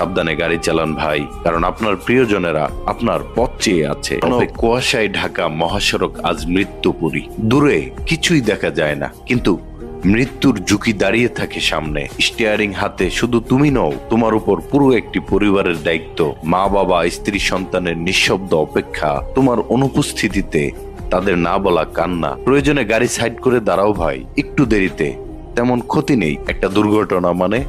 সাবধানে গাড়ি চালান ভাই, কারণ আপনার প্রিয়জনেরা আপনার পথ চেয়ে আছে। কুয়াশায় ঢাকা মহাসড়ক আজ মৃত্যুপুরী। দূরে কিছুই দেখা যায় না, কিন্তু মৃত্যুর ঝুঁকি দাঁড়িয়ে থাকে সামনে। স্টিয়ারিং হাতে শুধু তুমি নও, তোমার উপর পুরো একটি পরিবারের দায়িত্ব। মা বাবা, স্ত্রী, সন্তানের নিঃশব্দ অপেক্ষা তোমার অনুপস্থিতিতে, তাদের না বলা কান্না। প্রয়োজনে গাড়ি সাইড করে দাঁড়াও ভাই, একটু দেরিতে তেমন ক্ষতি নেই। একটা দুর্ঘটনা মানে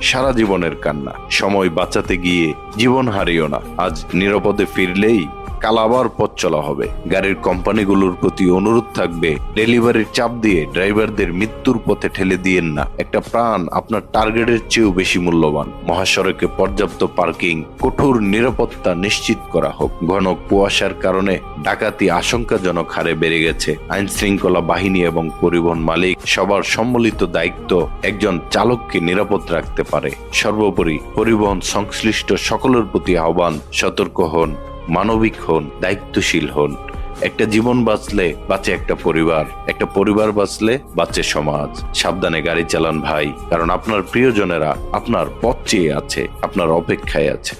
সারা জীবনের কান্না। সময় বাঁচাতে গিয়ে জীবন হারিও না। আজ নিরাপদে ফিরলেই কাল আবার পথ চলা হবে। গাড়ির কোম্পানিগুলোর প্রতি অনুরোধ থাকবে, ডেলিভারির চাপ দিয়ে ড্রাইভারদের মৃত্যুর পথে ঠেলে দিয়েন না। একটা প্রাণ আপনার টার্গেটের চেয়েও বেশি মূল্যবান। মহাসড়কে পর্যাপ্ত পার্কিং, কঠোর নিরাপত্তা নিশ্চিত করা হোক। ঘন কুয়াশার কারণে ডাকাতি আশঙ্কাজনক হারে বেড়ে গেছে। আইন শৃঙ্খলা বাহিনী এবং পরিবহন মালিক সবার সম্মিলিত দায়িত্ব একজন চালককে নিরাপদ রাখতে পারে। সর্বোপরি পরিবহন সংশ্লিষ্ট সকলের প্রতি আহ্বান, সতর্ক হন, মানবিক হন, দায়িত্বশীল হন। একটা জীবন বাঁচলে বাঁচে একটা পরিবার, একটা পরিবার বাঁচলে বাঁচে সমাজ। সাবধানে গাড়ি চালান ভাই, কারণ আপনার প্রিয়জনেরা আপনার পথ চেয়ে আছে, আপনার অপেক্ষায় আছে।